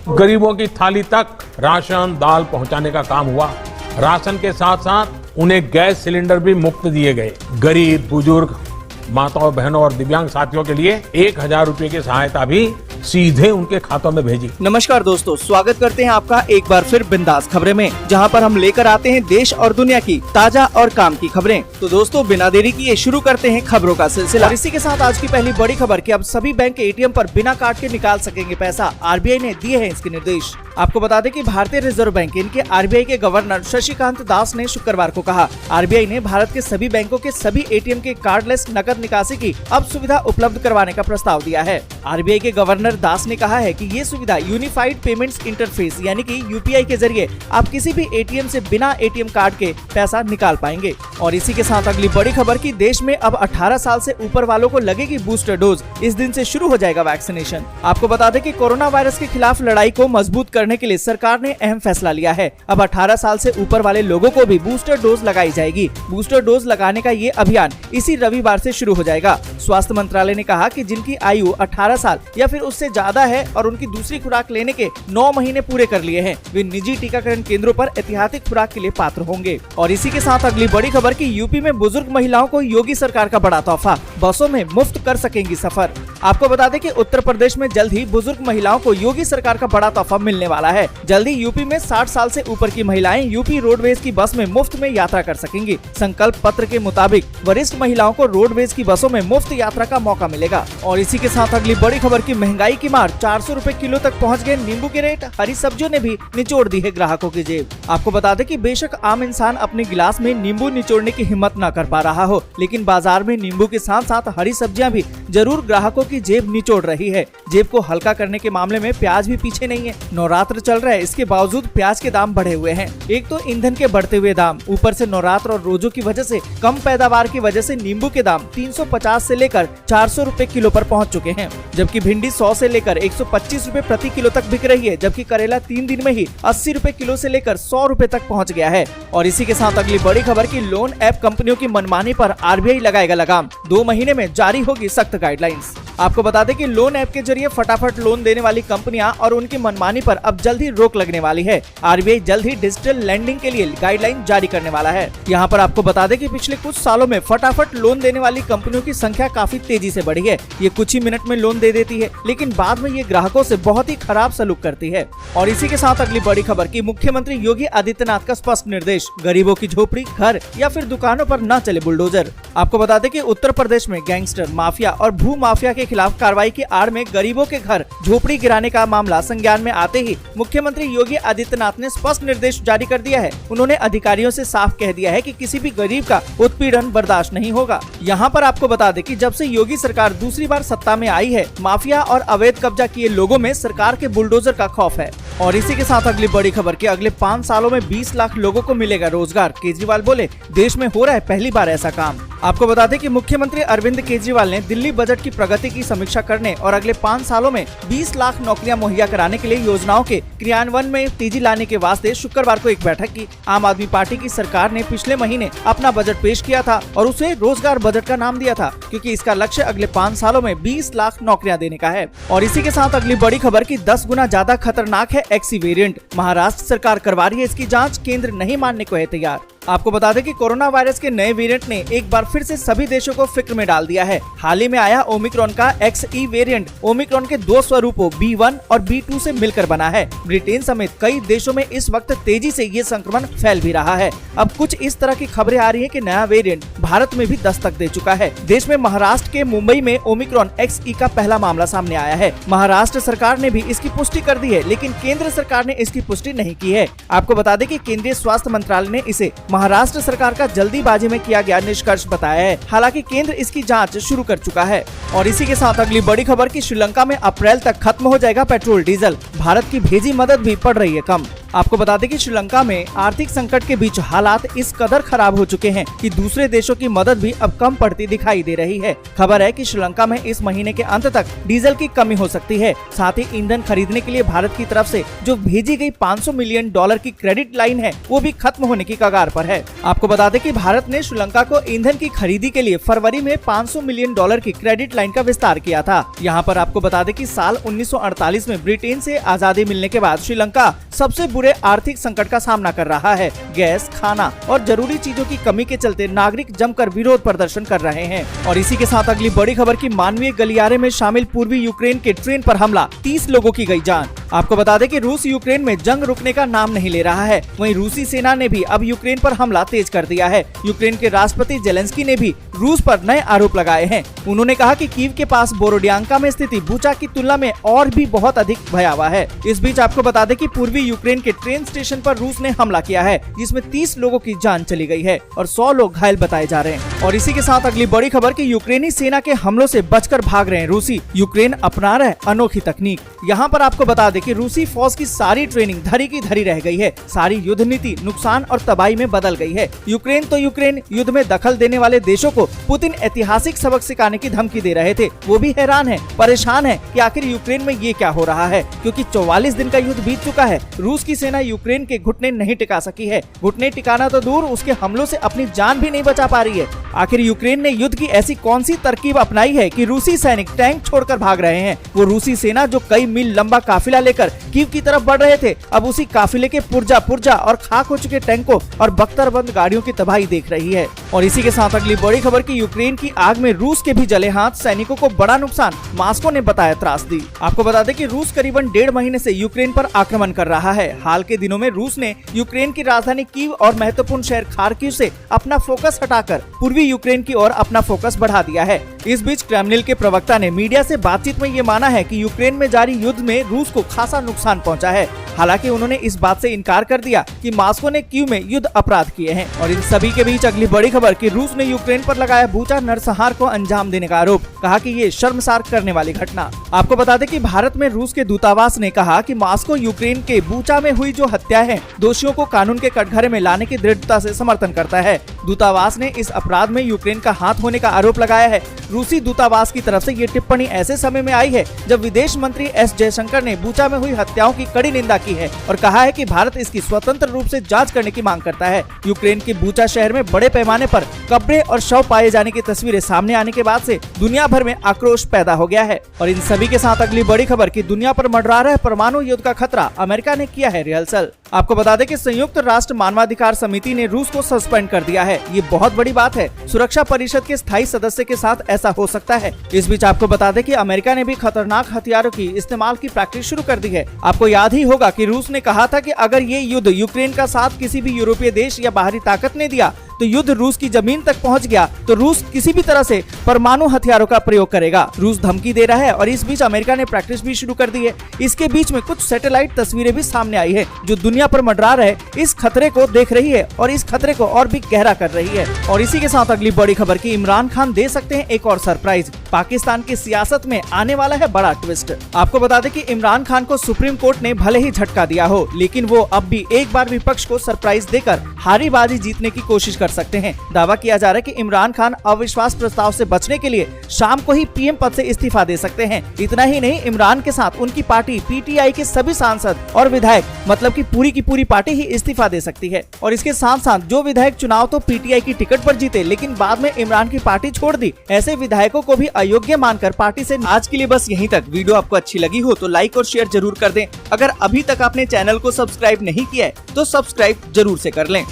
गरीबों की थाली तक राशन दाल पहुंचाने का काम हुआ। राशन के साथ साथ उन्हें गैस सिलेंडर भी मुफ्त दिए गए। गरीब बुजुर्ग माताओं बहनों और दिव्यांग साथियों के लिए 1000 रुपए की सहायता भी सीधे उनके खातों में भेजी। नमस्कार दोस्तों, स्वागत करते हैं आपका एक बार फिर बिंदास खबरें में, जहां पर हम लेकर आते हैं देश और दुनिया की ताजा और काम की खबरें। तो दोस्तों, बिना देरी किए शुरू करते हैं खबरों का सिलसिला। और इसी के साथ आज की पहली बड़ी खबर कि अब सभी बैंक के एटीएम पर बिना कार्ड के निकाल सकेंगे पैसा। आरबीआई ने दिए हैं इसके निर्देश। आपको बता दें कि भारतीय रिजर्व बैंक इनके आरबीआई के गवर्नर शशिकांत दास ने शुक्रवार को कहा, आरबीआई ने भारत के सभी बैंकों के सभी एटीएम के कार्डलेस नकद निकासी की अब सुविधा उपलब्ध करवाने का प्रस्ताव दिया है। आरबीआई के गवर्नर दास ने कहा है कि ये सुविधा यूनिफाइड पेमेंट्स इंटरफेस यानी कि यूपीआई के जरिए आप किसी भी एटीएम से बिना एटीएम कार्ड के पैसा निकाल पाएंगे। और इसी के साथ अगली बड़ी खबर कि देश में अब 18 साल से ऊपर वालों को लगेगी बूस्टर डोज। इस दिन से शुरू हो जाएगा वैक्सीनेशन। आपको बता दें कि कोरोना वायरस के खिलाफ लड़ाई को मजबूत करने के लिए सरकार ने अहम फैसला लिया है। अब 18 साल से ऊपर वाले लोगों को भी बूस्टर डोज लगाई जाएगी। बूस्टर डोज लगाने का ये अभियान इसी रविवार से शुरू हो जाएगा। स्वास्थ्य मंत्रालय ने कहा कि जिनकी आयु 18 साल या फिर उससे ज्यादा है और उनकी दूसरी खुराक लेने के 9 महीने पूरे कर लिए हैं, वे निजी टीकाकरण केंद्रों पर ऐतिहासिक खुराक के लिए पात्र होंगे। और इसी के साथ अगली बड़ी खबर कि यूपी में बुजुर्ग महिलाओं को योगी सरकार का बड़ा तोहफा, बसों में मुफ्त कर सकेंगी सफर। आपको बता दें कि उत्तर प्रदेश में जल्द ही बुजुर्ग महिलाओं को योगी सरकार का बड़ा तोहफा मिलने वाला है। जल्द ही यूपी में 60 साल से ऊपर की महिलाएं यूपी रोडवेज की बस में मुफ्त में यात्रा कर सकेंगी। संकल्प पत्र के मुताबिक वरिष्ठ महिलाओं को रोडवेज की बसों में मुफ्त यात्रा का मौका मिलेगा। और इसी के साथ अगली बड़ी खबर की महंगाई की मार, 400 रुपए किलो तक पहुंच गए नींबू के रेट। हरी सब्जियों ने भी निचोड़ दी है ग्राहकों की जेब। आपको बता दें कि बेशक आम इंसान अपने गिलास में नींबू निचोड़ने की हिम्मत न कर पा रहा हो, लेकिन बाजार में नींबू के साथ साथ हरी सब्जियां भी जरूर ग्राहकों की जेब निचोड़ रही है। जेब को हल्का करने के मामले में प्याज भी पीछे नहीं है। नवरात्र चल रहा है, इसके बावजूद प्याज के दाम बढ़े हुए हैं। एक तो ईंधन के बढ़ते हुए दाम, ऊपर से नवरात्र और रोजों की वजह से कम पैदावार की वजह से नींबू के दाम 350 से लेकर 400 रुपए किलो पर पहुंच चुके हैं। जबकि भिंडी 100 से लेकर 125 रुपए प्रति किलो तक बिक रही है, जबकि करेला 3 दिन में ही 80 रुपए किलो से लेकर 100 रुपए तक पहुंच गया है। और इसी के साथ अगली बड़ी खबर की लोन ऐप कंपनियों की मनमानी पर आरबीआई लगाएगा लगाम। 2 महीने में जारी होगी सख्त गाइडलाइंस। आपको बता दें कि लोन ऐप के जरिए फटाफट लोन देने वाली कंपनियां और उनकी मनमानी पर अब जल्द ही रोक लगने वाली है। आरबीआई जल्द ही डिजिटल लैंडिंग के लिए गाइडलाइन जारी करने वाला है। यहाँ पर आपको बता दें कि पिछले कुछ सालों में फटाफट लोन देने वाली कंपनियों की संख्या काफी तेजी से बढ़ी है। ये कुछ ही मिनट में लोन दे देती है, लेकिन बाद में ये ग्राहकों से बहुत ही खराब सलूक करती है। और इसी के साथ अगली बड़ी खबर की मुख्यमंत्री योगी आदित्यनाथ का स्पष्ट निर्देश, गरीबों की झोपड़ी, घर या फिर दुकानों पर न चले बुलडोजर। आपको बता दें कि उत्तर प्रदेश में गैंगस्टर माफिया और भू माफिया के खिलाफ कार्रवाई की आड़ में गरीबों के घर झोपड़ी गिराने का मामला संज्ञान में आते ही मुख्यमंत्री योगी आदित्यनाथ ने स्पष्ट निर्देश जारी कर दिया है। उन्होंने अधिकारियों से साफ कह दिया है कि किसी भी गरीब का उत्पीड़न बर्दाश्त नहीं होगा। यहाँ पर आपको बता दें कि जब से योगी सरकार दूसरी बार सत्ता में आई है, माफिया और अवैध कब्जा किए लोगों में सरकार के बुलडोजर का खौफ है। और इसी के साथ अगली बड़ी खबर के अगले 5 सालों में 20 लाख लोगों को मिलेगा रोजगार। केजरीवाल बोले, देश में हो रहा है पहली बार ऐसा काम। आपको बता दें कि मुख्यमंत्री अरविंद केजरीवाल ने दिल्ली बजट की प्रगति की समीक्षा करने और अगले 5 सालों में 20 लाख नौकरियां मुहैया कराने के लिए योजनाओं के क्रियान्वयन में तेजी लाने के वास्ते शुक्रवार को एक बैठक की। आम आदमी पार्टी की सरकार ने पिछले महीने अपना बजट पेश किया था और उसे रोजगार बजट का नाम दिया था, क्योंकि इसका लक्ष्य अगले 5 सालों में 20 लाख नौकरियां देने का है। और इसी के साथ अगली बड़ी खबर की 10 गुना ज्यादा खतरनाक है एक्सी वेरिएंट। महाराष्ट्र सरकार करवा रही है इसकी जाँच, केंद्र नहीं मानने को है तैयार। आपको बता दें कि कोरोना वायरस के नए वेरिएंट ने एक बार फिर से सभी देशों को फिक्र में डाल दिया है। हाल ही में आया ओमिक्रॉन का XE वेरिएंट ओमिक्रॉन के 2 स्वरूपों B1 और B2 से मिलकर बना है। ब्रिटेन समेत कई देशों में इस वक्त तेजी से ये संक्रमण फैल भी रहा है। अब कुछ इस तरह की खबरें आ रही है कि नया वेरिएंट भारत में भी दस्तक दे चुका है। देश में महाराष्ट्र के मुंबई में ओमिक्रॉन XE का पहला मामला सामने आया है। महाराष्ट्र सरकार ने भी इसकी पुष्टि कर दी है, लेकिन केंद्र सरकार ने इसकी पुष्टि नहीं की है। आपको बता दें कि केंद्रीय स्वास्थ्य मंत्रालय ने इसे महाराष्ट्र सरकार का जल्दीबाजी में किया गया निष्कर्ष बताया है। हालांकि केंद्र इसकी जांच शुरू कर चुका है। और इसी के साथ अगली बड़ी खबर कि श्रीलंका में अप्रैल तक खत्म हो जाएगा पेट्रोल डीजल। भारत की भेजी मदद भी पड़ रही है कम। आपको बता दें कि श्रीलंका में आर्थिक संकट के बीच हालात इस कदर खराब हो चुके हैं कि दूसरे देशों की मदद भी अब कम पड़ती दिखाई दे रही है। खबर है कि श्रीलंका में इस महीने के अंत तक डीजल की कमी हो सकती है। साथ ही ईंधन खरीदने के लिए भारत की तरफ से जो भेजी गई $500 मिलियन की क्रेडिट लाइन है वो भी खत्म होने की कगार पर है। आपको बता दें कि भारत ने श्रीलंका को ईंधन की खरीदी के लिए फरवरी में $500 मिलियन की क्रेडिट लाइन का विस्तार किया था। यहाँ पर आपको बता दें कि साल 1948 में ब्रिटेन से आजादी मिलने के बाद श्रीलंका सबसे बुरे आर्थिक संकट का सामना कर रहा है। गैस, खाना और जरूरी चीजों की कमी के चलते नागरिक जमकर विरोध प्रदर्शन कर रहे हैं। और इसी के साथ अगली बड़ी खबर की मानवीय गलियारे में शामिल पूर्वी यूक्रेन के ट्रेन पर हमला, 30 लोगों की गई जान। आपको बता दें कि रूस यूक्रेन में जंग रुकने का नाम नहीं ले रहा है। वहीं रूसी सेना ने भी अब यूक्रेन पर हमला तेज कर दिया है। यूक्रेन के राष्ट्रपति जेलेंस्की ने भी रूस पर नए आरोप लगाए हैं। उन्होंने कहा कि कीव के पास बोरोडियांका में स्थिति बुचा की तुलना में और भी बहुत अधिक भयावह है। इस बीच आपको बता दें कि पूर्वी यूक्रेन के ट्रेन स्टेशन पर रूस ने हमला किया है, जिसमें 30 लोगों की जान चली गई है और 100 लोग घायल बताए जा रहे हैं। और इसी के साथ अगली बड़ी खबर की यूक्रेनी सेना के हमलों से बचकर भाग रहे हैं रूसी। यूक्रेन अपना रहे अनोखी तकनीक। यहाँ पर आपको बता दें कि रूसी फौज की सारी ट्रेनिंग धरी की धरी रह गई है। सारी युद्ध नीति नुकसान और तबाही में बदल गई है। यूक्रेन युद्ध में दखल देने वाले देशों को पुतिन ऐतिहासिक सबक सिखाने की धमकी दे रहे थे। वो भी हैरान है, परेशान है कि आखिर यूक्रेन में ये क्या हो रहा है, क्योंकि 44 दिन का युद्ध बीत चुका है। रूस की सेना यूक्रेन के घुटने नहीं टिका सकी है। घुटने टिकाना तो दूर, उसके हमलों से अपनी जान भी नहीं बचा पा रही है। आखिर यूक्रेन ने युद्ध की ऐसी कौन सी तरकीब अपनाई है कि रूसी सैनिक टैंक छोड़कर भाग रहे हैं। वो रूसी सेना जो कई मील लंबा काफिला लेकर कीव की तरफ बढ़ रहे थे, अब उसी काफिले के पुर्जा और खाक हो चुके टैंकों और बख्तरबंद गाड़ियों की तबाही देख रही है। और इसी के साथ अगली बड़ी खबर की यूक्रेन की आग में रूस के भी जले हाथ, सैनिकों को बड़ा नुकसान, मॉस्को ने बताया त्रासदी। आपको बता दें कि रूस करीबन 1.5 महीने से यूक्रेन पर आक्रमण कर रहा है। हाल के दिनों में रूस ने यूक्रेन की राजधानी कीव और महत्वपूर्ण शहर खार्किव से अपना फोकस हटाकर पूर्वी यूक्रेन की ओर अपना फोकस बढ़ा दिया है। इस बीच क्रेमलिन के प्रवक्ता ने मीडिया से बातचीत में ये माना है कि यूक्रेन में जारी युद्ध में रूस को खासा नुकसान पहुंचा है। हालांकि उन्होंने इस बात से इनकार कर दिया कि मॉस्को ने कीव में युद्ध अपराध किए हैं। और इन सभी के बीच अगली बड़ी खबर कि रूस ने यूक्रेन पर लगाया बुचा नरसंहार को अंजाम देने का आरोप, कहा कि ये शर्मसार करने वाली घटना। आपको बता दें कि भारत में रूस के दूतावास ने कहा कि मॉस्को यूक्रेन के बुचा में हुई जो हत्या है, दोषियों को कानून के कटघरे में लाने की दृढ़ता से समर्थन करता है। दूतावास ने इस अपराध में यूक्रेन का हाथ होने का आरोप लगाया है। रूसी दूतावास की तरफ से ये टिप्पणी ऐसे समय में आई है जब विदेश मंत्री एस जयशंकर ने बुचा में हुई हत्याओं की कड़ी निंदा की है और कहा है कि भारत इसकी स्वतंत्र रूप से जांच करने की मांग करता है। यूक्रेन के बुचा शहर में बड़े पैमाने पर कब्रें और शव पाए जाने की तस्वीरें सामने आने के बाद से दुनिया भर में आक्रोश पैदा हो गया है। और इन सभी के साथ अगली बड़ी खबर की दुनिया पर मंडरा रहा है परमाणु युद्ध का खतरा, अमेरिका ने किया है रिहर्सल। आपको बता दें कि संयुक्त राष्ट्र मानवाधिकार समिति ने रूस को सस्पेंड कर दिया है। ये बहुत बड़ी बात है। सुरक्षा परिषद के स्थायी सदस्य के साथ ऐसा हो सकता है। इस बीच आपको बता दें कि अमेरिका ने भी खतरनाक हथियारों की इस्तेमाल की प्रैक्टिस शुरू कर दी है। आपको याद ही होगा कि रूस ने कहा था कि अगर ये युद्ध यूक्रेन का साथ किसी भी यूरोपीय देश या बाहरी ताकत ने दिया तो युद्ध रूस की जमीन तक पहुंच गया तो रूस किसी भी तरह से परमाणु हथियारों का प्रयोग करेगा। रूस धमकी दे रहा है और इस बीच अमेरिका ने प्रैक्टिस भी शुरू कर दी है। इसके बीच में कुछ सैटेलाइट तस्वीरें भी सामने आई है जो दुनिया पर मंडरा रहे इस खतरे को देख रही है और इस खतरे को और भी गहरा कर रही है। और इसी के साथ अगली बड़ी खबर की इमरान खान दे सकते हैं एक और सरप्राइज, पाकिस्तान की सियासत में आने वाला है बड़ा ट्विस्ट। आपको बता दें कि इमरान खान को सुप्रीम कोर्ट ने भले ही झटका दिया हो, लेकिन वो अब भी एक बार विपक्ष को सरप्राइज देकर हारी बाजी जीतने की कोशिश कर सकते हैं। दावा किया जा रहा है कि इमरान खान अविश्वास प्रस्ताव से बचने के लिए शाम को ही पीएम पद से इस्तीफा दे सकते हैं। इतना ही नहीं, इमरान के साथ उनकी पार्टी पीटीआई के सभी सांसद और विधायक, मतलब कि पूरी की पूरी पार्टी ही इस्तीफा दे सकती है। और इसके साथ साथ जो विधायक चुनाव तो पीटीआई की टिकट पर जीते लेकिन बाद में इमरान की पार्टी छोड़ दी, ऐसे विधायकों को भी अयोग्य मानकर पार्टी से। आज के लिए बस यहीं तक। वीडियो आपको अच्छी लगी हो तो लाइक और शेयर जरूर कर दें। अगर अभी तक आपने चैनल को सब्सक्राइब नहीं किया है तो सब्सक्राइब जरूर से कर लें।